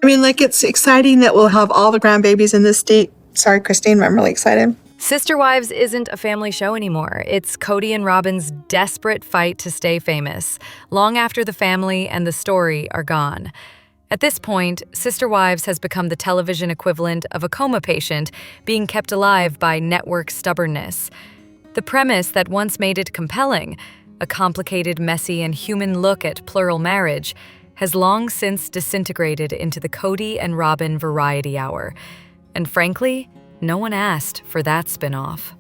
I mean, like, it's exciting that we'll have all the grandbabies in this state. Sorry, Christine, but I'm really excited. Sister Wives isn't a family show anymore. It's Kody and Robyn's desperate fight to stay famous, long after the family and the story are gone. At this point, Sister Wives has become the television equivalent of a coma patient being kept alive by network stubbornness. The premise that once made it compelling, a complicated, messy, and human look at plural marriage, has long since disintegrated into the Kody and Robyn variety hour. And frankly, no one asked for that spin-off.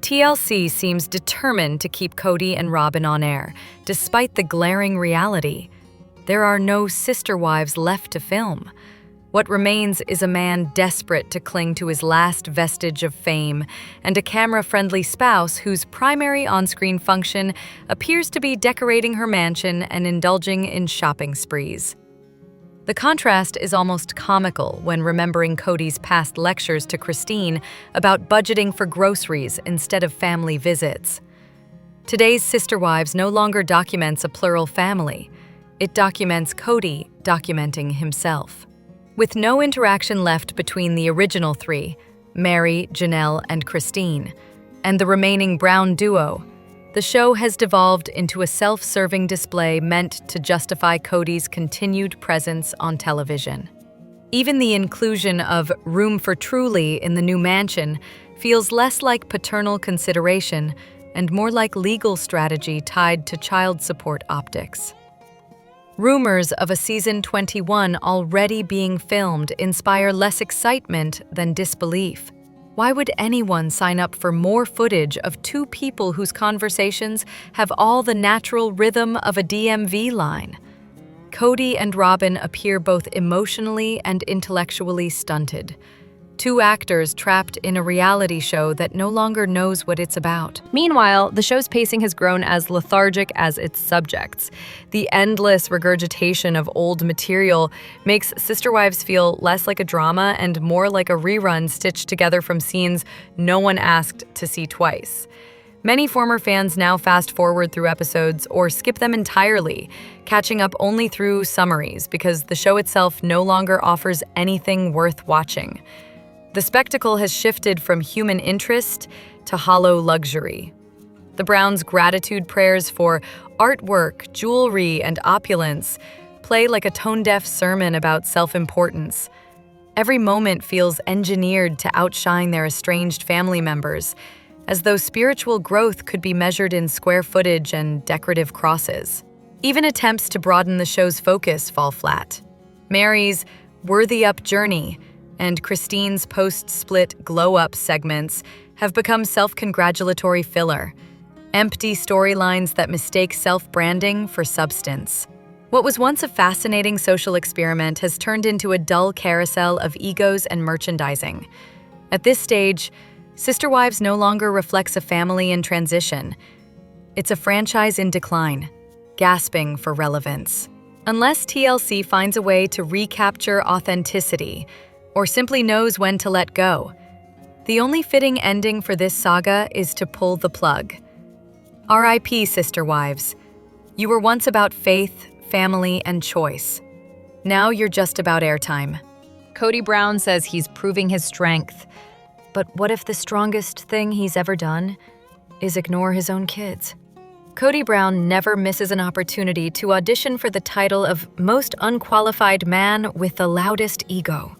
TLC seems determined to keep Kody and Robyn on air, despite the glaring reality. There are no sister wives left to film. What remains is a man desperate to cling to his last vestige of fame and a camera-friendly spouse whose primary on-screen function appears to be decorating her mansion and indulging in shopping sprees. The contrast is almost comical when remembering Kody's past lectures to Christine about budgeting for groceries instead of family visits. Today's Sister Wives no longer documents a plural family. It documents Kody documenting himself. With no interaction left between the original three, Mary, Janelle, and Christine, and the remaining Brown duo, the show has devolved into a self-serving display meant to justify Kody's continued presence on television. Even the inclusion of Room for Truly in the new mansion feels less like paternal consideration and more like legal strategy tied to child support optics. Rumors of a season 21 already being filmed inspire less excitement than disbelief. Why would anyone sign up for more footage of two people whose conversations have all the natural rhythm of a DMV line? Kody and Robyn appear both emotionally and intellectually stunted. Two actors trapped in a reality show that no longer knows what it's about. Meanwhile, the show's pacing has grown as lethargic as its subjects. The endless regurgitation of old material makes Sister Wives feel less like a drama and more like a rerun stitched together from scenes no one asked to see twice. Many former fans now fast forward through episodes or skip them entirely, catching up only through summaries because the show itself no longer offers anything worth watching. The spectacle has shifted from human interest to hollow luxury. The Browns' gratitude prayers for artwork, jewelry, and opulence play like a tone-deaf sermon about self-importance. Every moment feels engineered to outshine their estranged family members, as though spiritual growth could be measured in square footage and decorative crosses. Even attempts to broaden the show's focus fall flat. Mary's Worthy Up journey and Christine's post-split glow-up segments have become self-congratulatory filler, empty storylines that mistake self-branding for substance. What was once a fascinating social experiment has turned into a dull carousel of egos and merchandising. At this stage, Sister Wives no longer reflects a family in transition. It's a franchise in decline, gasping for relevance. Unless TLC finds a way to recapture authenticity, or simply knows when to let go, the only fitting ending for this saga is to pull the plug. R.I.P. Sister Wives. You were once about faith, family, and choice. Now you're just about airtime. Kody Brown says he's proving his strength. But what if the strongest thing he's ever done is ignore his own kids? Kody Brown never misses an opportunity to audition for the title of Most Unqualified Man with the Loudest Ego.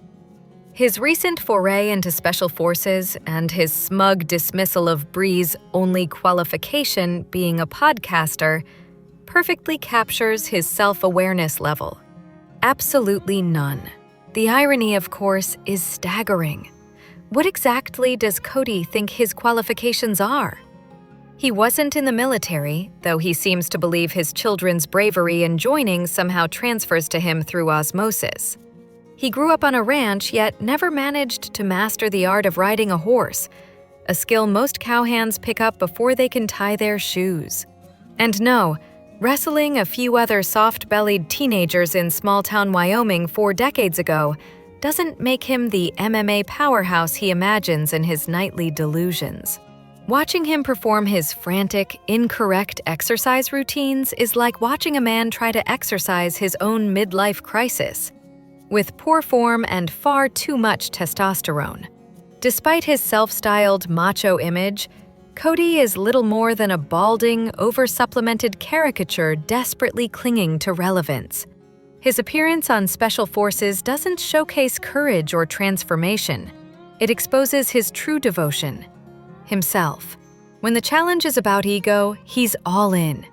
His recent foray into special forces and his smug dismissal of Bree's only qualification being a podcaster perfectly captures his self-awareness level. Absolutely none. The irony, of course, is staggering. What exactly does Kody think his qualifications are? He wasn't in the military, though he seems to believe his children's bravery in joining somehow transfers to him through osmosis. He grew up on a ranch, yet never managed to master the art of riding a horse, a skill most cowhands pick up before they can tie their shoes. And no, wrestling a few other soft-bellied teenagers in small-town Wyoming 4 decades ago doesn't make him the MMA powerhouse he imagines in his nightly delusions. Watching him perform his frantic, incorrect exercise routines is like watching a man try to exercise his own midlife crisis. with poor form and far too much testosterone. Despite his self-styled macho image, Kody is little more than a balding, over-supplemented caricature desperately clinging to relevance. His appearance on Special Forces doesn't showcase courage or transformation. It exposes his true devotion, himself. When the challenge is about ego, he's all in.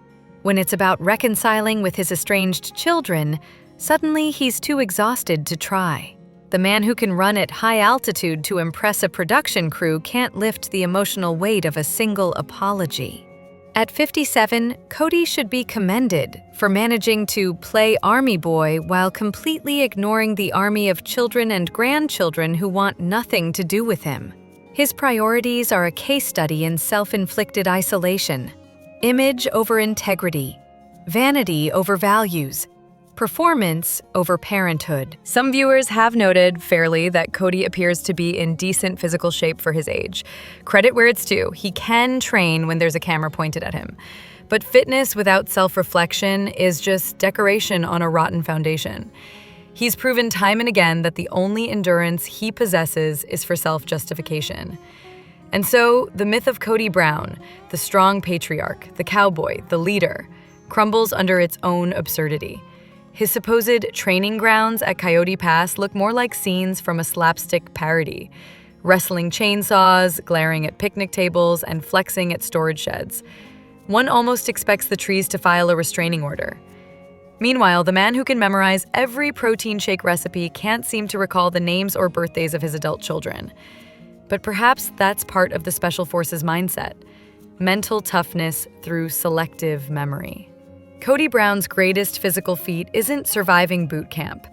When it's about reconciling with his estranged children, suddenly he's too exhausted to try. The man who can run at high altitude to impress a production crew can't lift the emotional weight of a single apology. At 57, Kody should be commended for managing to play army boy while completely ignoring the army of children and grandchildren who want nothing to do with him. His priorities are a case study in self-inflicted isolation, image over integrity, vanity over values, performance over parenthood. Some viewers have noted fairly that Kody appears to be in decent physical shape for his age. Credit where it's due, he can train when there's a camera pointed at him. But fitness without self-reflection is just decoration on a rotten foundation. He's proven time and again that the only endurance he possesses is for self-justification. And so, the myth of Kody Brown, the strong patriarch, the cowboy, the leader, crumbles under its own absurdity. His supposed training grounds at Coyote Pass look more like scenes from a slapstick parody, wrestling chainsaws, glaring at picnic tables, and flexing at storage sheds. One almost expects the trees to file a restraining order. Meanwhile, the man who can memorize every protein shake recipe can't seem to recall the names or birthdays of his adult children. But perhaps that's part of the Special Forces mindset: mental toughness through selective memory. Kody Brown's greatest physical feat isn't surviving boot camp.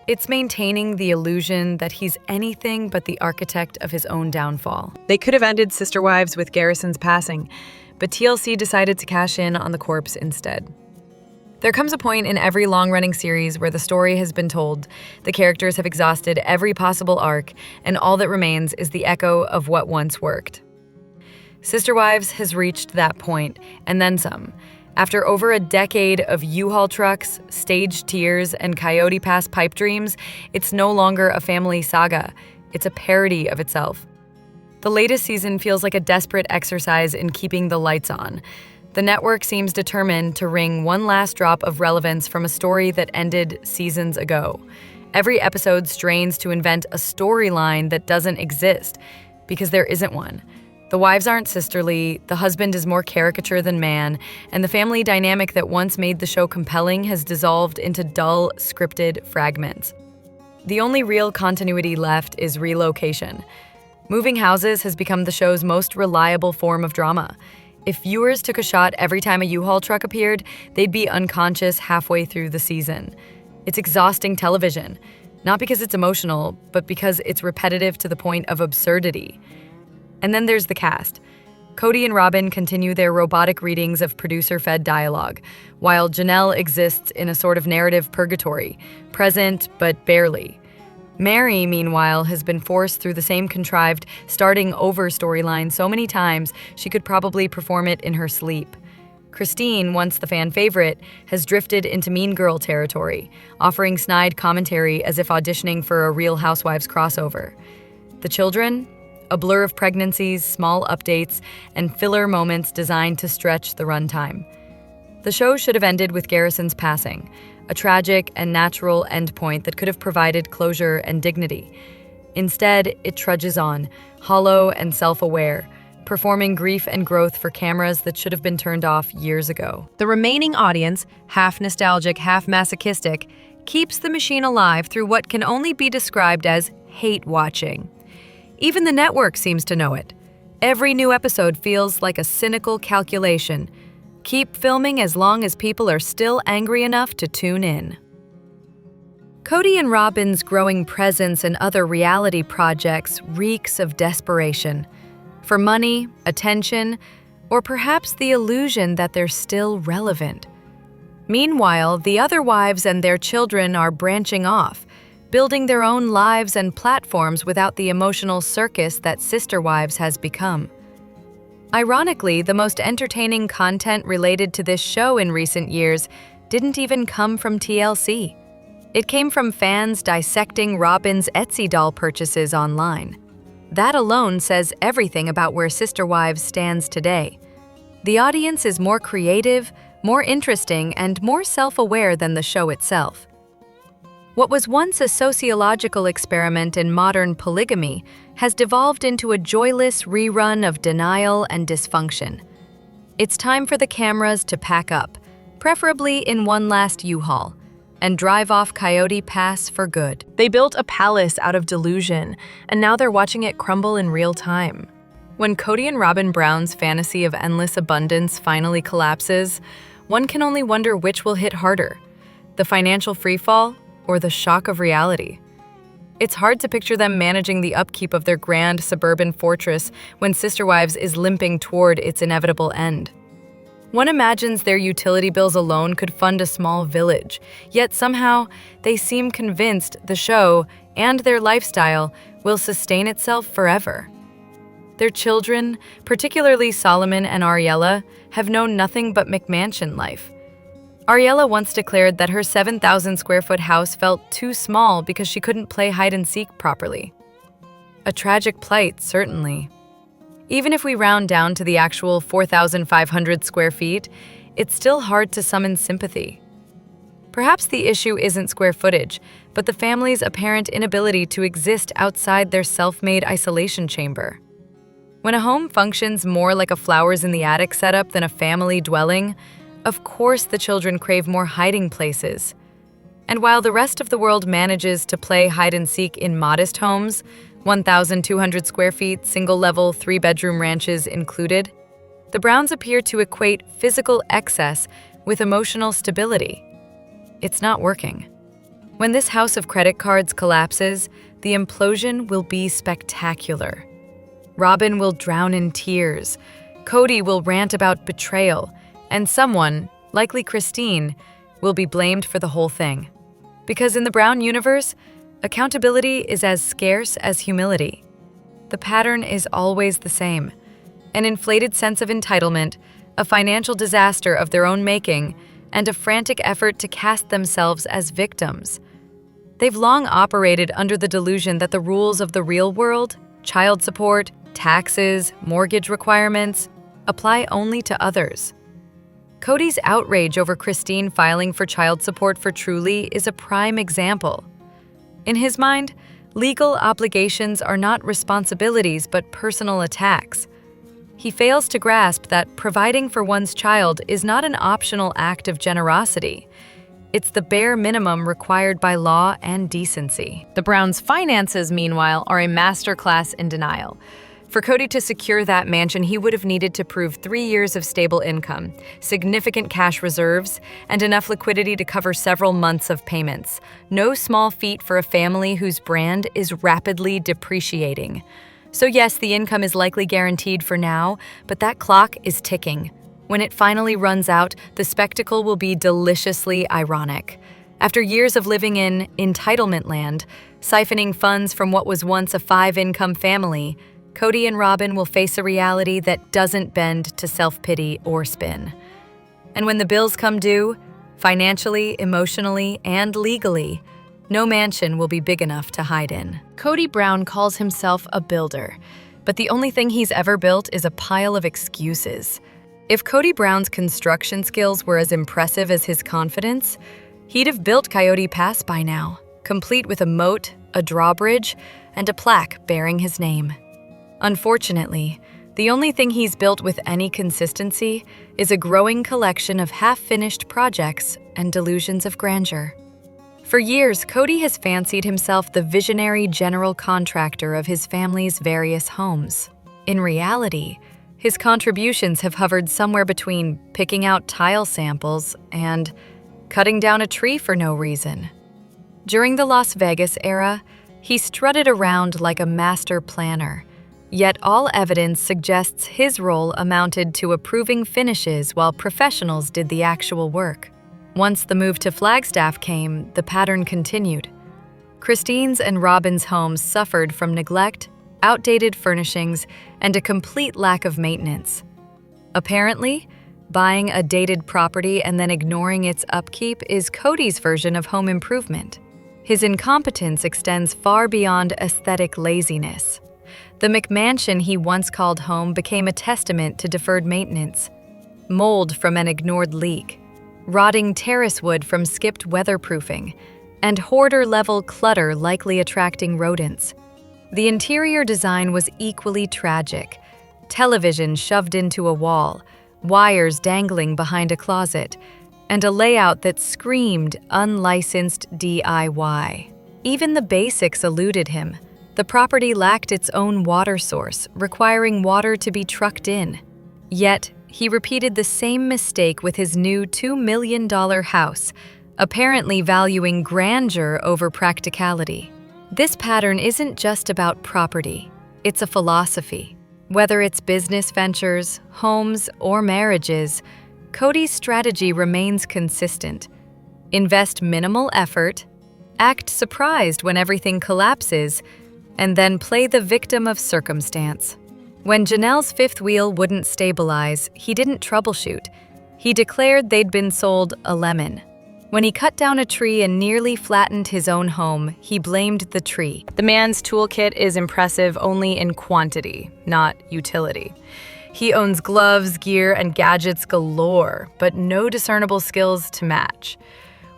It's maintaining the illusion that he's anything but the architect of his own downfall. They could have ended Sister Wives with Garrison's passing, but TLC decided to cash in on the corpse instead. There comes a point in every long-running series where the story has been told, the characters have exhausted every possible arc, and all that remains is the echo of what once worked. Sister Wives has reached that point, and then some. After over a decade of U-Haul trucks, staged tears, and Coyote Pass pipe dreams, it's no longer a family saga. It's a parody of itself. The latest season feels like a desperate exercise in keeping the lights on. The network seems determined to wring one last drop of relevance from a story that ended seasons ago. Every episode strains to invent a storyline that doesn't exist, because there isn't one. The wives aren't sisterly, the husband is more caricature than man, and the family dynamic that once made the show compelling has dissolved into dull, scripted fragments. The only real continuity left is relocation. Moving houses has become the show's most reliable form of drama. If viewers took a shot every time a U-Haul truck appeared, they'd be unconscious halfway through the season. It's exhausting television, not because it's emotional, but because it's repetitive to the point of absurdity. And then there's the cast. Kody and Robyn continue their robotic readings of producer-fed dialogue, while Janelle exists in a sort of narrative purgatory, present but barely. Mary, meanwhile, has been forced through the same contrived starting over storyline so many times she could probably perform it in her sleep. Christine, once the fan favorite, has drifted into Mean Girl territory, offering snide commentary as if auditioning for a Real Housewives crossover. The children? A blur of pregnancies, small updates, and filler moments designed to stretch the runtime. The show should have ended with Garrison's passing, a tragic and natural endpoint that could have provided closure and dignity. Instead, it trudges on, hollow and self-aware, performing grief and growth for cameras that should have been turned off years ago. The remaining audience, half nostalgic, half masochistic, keeps the machine alive through what can only be described as hate watching. Even the network seems to know it. Every new episode feels like a cynical calculation. Keep filming as long as people are still angry enough to tune in. Kody and Robyn's growing presence in other reality projects reeks of desperation. For money, attention, or perhaps the illusion that they're still relevant. Meanwhile, the other wives and their children are branching off, building their own lives and platforms without the emotional circus that Sister Wives has become. Ironically, the most entertaining content related to this show in recent years didn't even come from TLC. It came from fans dissecting Robyn's Etsy doll purchases online. That alone says everything about where Sister Wives stands today. The audience is more creative, more interesting, and more self-aware than the show itself. What was once a sociological experiment in modern polygamy has devolved into a joyless rerun of denial and dysfunction. It's time for the cameras to pack up, preferably in one last U-Haul, and drive off Coyote Pass for good. They built a palace out of delusion, and now they're watching it crumble in real time. When Kody and Robyn Brown's fantasy of endless abundance finally collapses, one can only wonder which will hit harder, the financial freefall or the shock of reality. It's hard to picture them managing the upkeep of their grand suburban fortress when Sister Wives is limping toward its inevitable end. One imagines their utility bills alone could fund a small village, yet somehow they seem convinced the show and their lifestyle will sustain itself forever. Their children, particularly Solomon and Ariella, have known nothing but McMansion life. Ariella once declared that her 7,000-square-foot house felt too small because she couldn't play hide-and-seek properly. A tragic plight, certainly. Even if we round down to the actual 4,500 square feet, it's still hard to summon sympathy. Perhaps the issue isn't square footage, but the family's apparent inability to exist outside their self-made isolation chamber. When a home functions more like a flowers in the attic setup than a family dwelling, of course the children crave more hiding places. And while the rest of the world manages to play hide-and-seek in modest homes, 1,200 square feet, single-level, 3-bedroom ranches included, the Browns appear to equate physical excess with emotional stability. It's not working. When this house of credit cards collapses, the implosion will be spectacular. Robyn will drown in tears, Kody will rant about betrayal, and someone, likely Christine, will be blamed for the whole thing. Because in the Brown universe, accountability is as scarce as humility. The pattern is always the same: an inflated sense of entitlement, a financial disaster of their own making, and a frantic effort to cast themselves as victims. They've long operated under the delusion that the rules of the real world, child support, taxes, mortgage requirements, apply only to others. Kody's outrage over Christine filing for child support for Truly is a prime example. In his mind, legal obligations are not responsibilities but personal attacks. He fails to grasp that providing for one's child is not an optional act of generosity. It's the bare minimum required by law and decency. The Browns' finances, meanwhile, are a masterclass in denial. For Kody to secure that mansion, he would have needed to prove 3 years of stable income, significant cash reserves, and enough liquidity to cover several months of payments. No small feat for a family whose brand is rapidly depreciating. So yes, the income is likely guaranteed for now, but that clock is ticking. When it finally runs out, the spectacle will be deliciously ironic. After years of living in entitlement land, siphoning funds from what was once a 5-income family, Kody and Robyn will face a reality that doesn't bend to self-pity or spin. And when the bills come due, financially, emotionally, and legally, no mansion will be big enough to hide in. Kody Brown calls himself a builder, but the only thing he's ever built is a pile of excuses. If Kody Brown's construction skills were as impressive as his confidence, he'd have built Coyote Pass by now, complete with a moat, a drawbridge, and a plaque bearing his name. Unfortunately, the only thing he's built with any consistency is a growing collection of half-finished projects and delusions of grandeur. For years, Kody has fancied himself the visionary general contractor of his family's various homes. In reality, his contributions have hovered somewhere between picking out tile samples and cutting down a tree for no reason. During the Las Vegas era, he strutted around like a master planner, yet all evidence suggests his role amounted to approving finishes while professionals did the actual work. Once the move to Flagstaff came, the pattern continued. Christine's and Robyn's homes suffered from neglect, outdated furnishings, and a complete lack of maintenance. Apparently, buying a dated property and then ignoring its upkeep is Kody's version of home improvement. His incompetence extends far beyond aesthetic laziness. The McMansion he once called home became a testament to deferred maintenance. Mold from an ignored leak, rotting terrace wood from skipped weatherproofing, and hoarder-level clutter likely attracting rodents. The interior design was equally tragic. Television shoved into a wall, wires dangling behind a closet, and a layout that screamed unlicensed DIY. Even the basics eluded him. The property lacked its own water source, requiring water to be trucked in. Yet, he repeated the same mistake with his new $2 million house, apparently valuing grandeur over practicality. This pattern isn't just about property, it's a philosophy. Whether it's business ventures, homes, or marriages, Kody's strategy remains consistent. Invest minimal effort, act surprised when everything collapses, and then play the victim of circumstance. When Janelle's fifth wheel wouldn't stabilize, he didn't troubleshoot. He declared they'd been sold a lemon. When he cut down a tree and nearly flattened his own home, he blamed the tree. The man's toolkit is impressive only in quantity, not utility. He owns gloves, gear, and gadgets galore, but no discernible skills to match.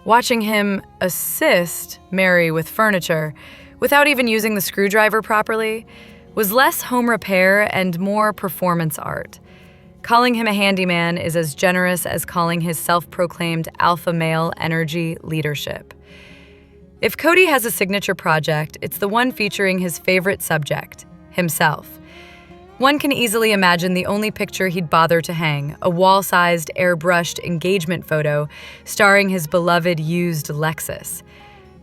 Watching him assist Mary with furniture, without even using the screwdriver properly, was less home repair and more performance art. Calling him a handyman is as generous as calling his self-proclaimed alpha male energy leadership. If Kody has a signature project, it's the one featuring his favorite subject, himself. One can easily imagine the only picture he'd bother to hang, a wall-sized, airbrushed engagement photo starring his beloved used Lexus.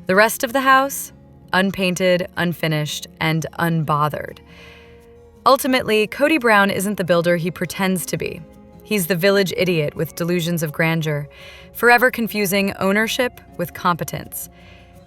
The rest of the house? Unpainted, unfinished, and unbothered. Ultimately, Kody Brown isn't the builder he pretends to be. He's the village idiot with delusions of grandeur, forever confusing ownership with competence.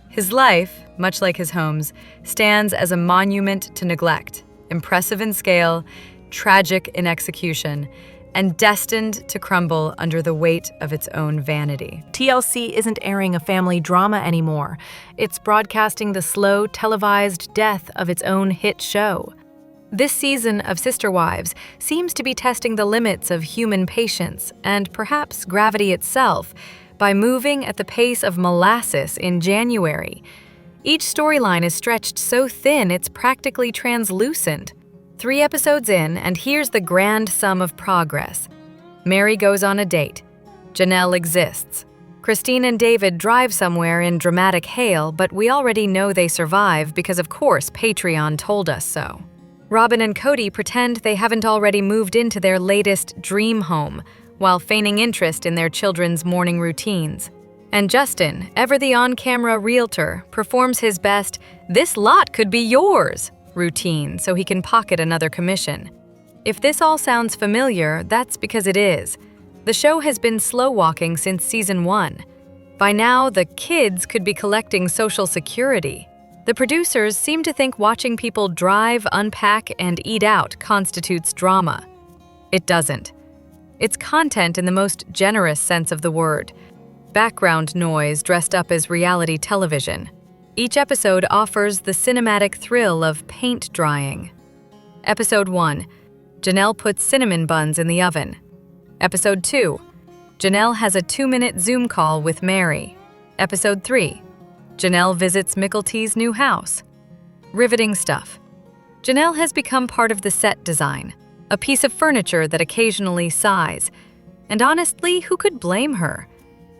His life, much like his homes, stands as a monument to neglect, impressive in scale, tragic in execution, and destined to crumble under the weight of its own vanity. TLC isn't airing a family drama anymore. It's broadcasting the slow, televised death of its own hit show. This season of Sister Wives seems to be testing the limits of human patience and perhaps gravity itself by moving at the pace of molasses in January. Each storyline is stretched so thin it's practically translucent. 3 episodes in, and here's the grand sum of progress. Mary goes on a date. Janelle exists. Christine and David drive somewhere in dramatic hail, but we already know they survive because, of course, Patreon told us so. Robyn and Kody pretend they haven't already moved into their latest dream home, while feigning interest in their children's morning routines. And Justin, ever the on-camera realtor, performs his best, "This lot could be yours" routine so he can pocket another commission. If this all sounds familiar, that's because it is. The show has been slow-walking since season 1. By now, the kids could be collecting Social Security. The producers seem to think watching people drive, unpack, and eat out constitutes drama. It doesn't. It's content in the most generous sense of the word. Background noise dressed up as reality television. Each episode offers the cinematic thrill of paint drying. Episode 1. Janelle puts cinnamon buns in the oven. Episode 2. Janelle has a 2-minute Zoom call with Mary. Episode 3. Janelle visits Mickelty's new house. Riveting stuff. Janelle has become part of the set design, a piece of furniture that occasionally sighs. And honestly, who could blame her?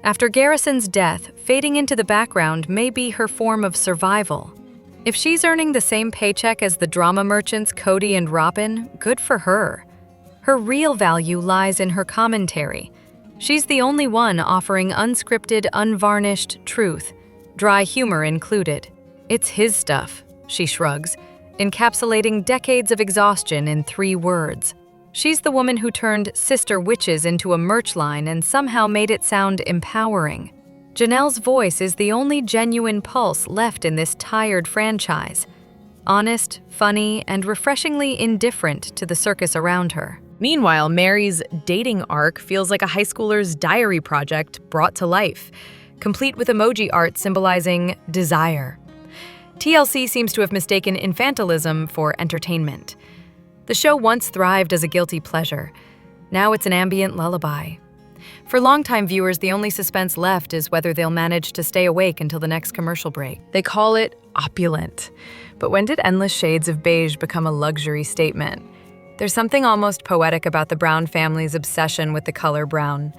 After Garrison's death, fading into the background may be her form of survival. If she's earning the same paycheck as the drama merchants Kody and Robyn, good for her. Her real value lies in her commentary. She's the only one offering unscripted, unvarnished truth, dry humor included. It's his stuff, she shrugs, encapsulating decades of exhaustion in 3 words. She's the woman who turned Sister Witches into a merch line and somehow made it sound empowering. Janelle's voice is the only genuine pulse left in this tired franchise. Honest, funny, and refreshingly indifferent to the circus around her. Meanwhile, Mary's dating arc feels like a high schooler's diary project brought to life. complete with emoji art symbolizing desire. TLC seems to have mistaken infantilism for entertainment. The show once thrived as a guilty pleasure. Now it's an ambient lullaby. For longtime viewers, the only suspense left is whether they'll manage to stay awake until the next commercial break. They call it opulent. But when did endless shades of beige become a luxury statement? There's something almost poetic about the Brown family's obsession with the color brown.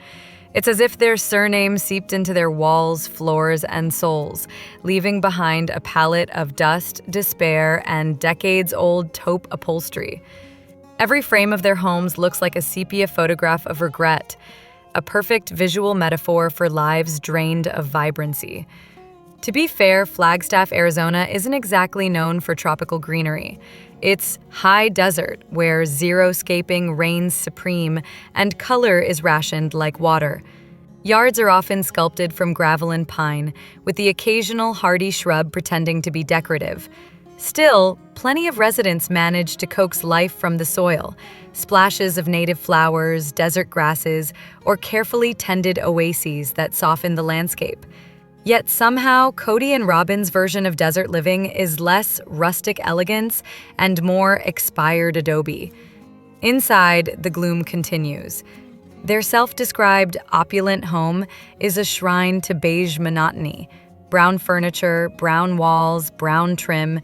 It's as if their surname seeped into their walls, floors, and souls, leaving behind a palette of dust, despair, and decades-old taupe upholstery. Every frame of their homes looks like a sepia photograph of regret, a perfect visual metaphor for lives drained of vibrancy. To be fair, Flagstaff, Arizona isn't exactly known for tropical greenery. It's high desert, where xeriscaping reigns supreme and color is rationed like water. Yards are often sculpted from gravel and pine, with the occasional hardy shrub pretending to be decorative. Still, plenty of residents manage to coax life from the soil, splashes of native flowers, desert grasses, or carefully tended oases that soften the landscape. Yet somehow, Kody and Robyn's version of desert living is less rustic elegance and more expired adobe. Inside, the gloom continues. Their self-described opulent home is a shrine to beige monotony. Brown furniture, brown walls, brown trim,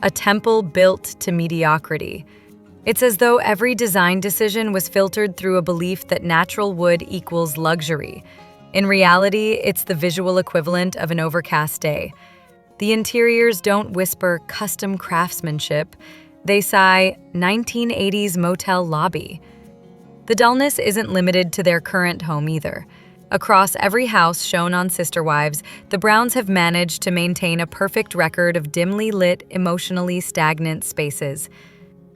a temple built to mediocrity. It's as though every design decision was filtered through a belief that natural wood equals luxury. In reality, it's the visual equivalent of an overcast day. The interiors don't whisper custom craftsmanship. They sigh 1980s motel lobby. The dullness isn't limited to their current home either. Across every house shown on Sister Wives, the Browns have managed to maintain a perfect record of dimly lit, emotionally stagnant spaces.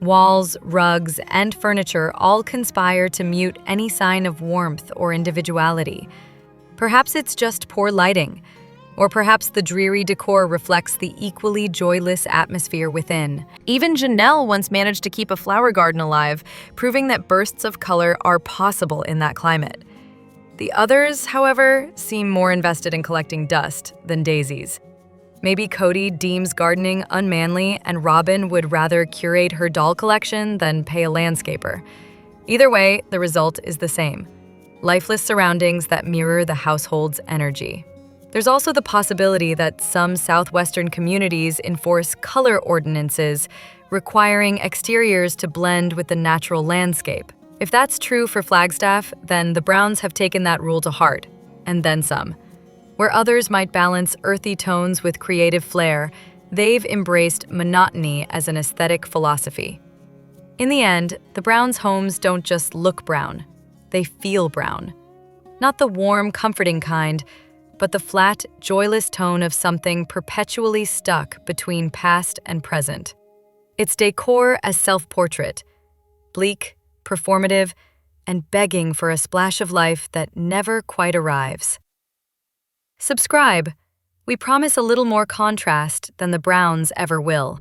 Walls, rugs, and furniture all conspire to mute any sign of warmth or individuality. Perhaps it's just poor lighting, or perhaps the dreary decor reflects the equally joyless atmosphere within. Even Janelle once managed to keep a flower garden alive, proving that bursts of color are possible in that climate. The others, however, seem more invested in collecting dust than daisies. Maybe Kody deems gardening unmanly and Robyn would rather curate her doll collection than pay a landscaper. Either way, the result is the same. Lifeless surroundings that mirror the household's energy. There's also the possibility that some southwestern communities enforce color ordinances requiring exteriors to blend with the natural landscape. If that's true for Flagstaff, then the Browns have taken that rule to heart, and then some. Where others might balance earthy tones with creative flair, they've embraced monotony as an aesthetic philosophy. In the end, the Browns' homes don't just look brown. They feel brown. Not the warm, comforting kind, but the flat, joyless tone of something perpetually stuck between past and present. Its decor as self-portrait, bleak, performative, and begging for a splash of life that never quite arrives. Subscribe. We promise a little more contrast than the Browns ever will.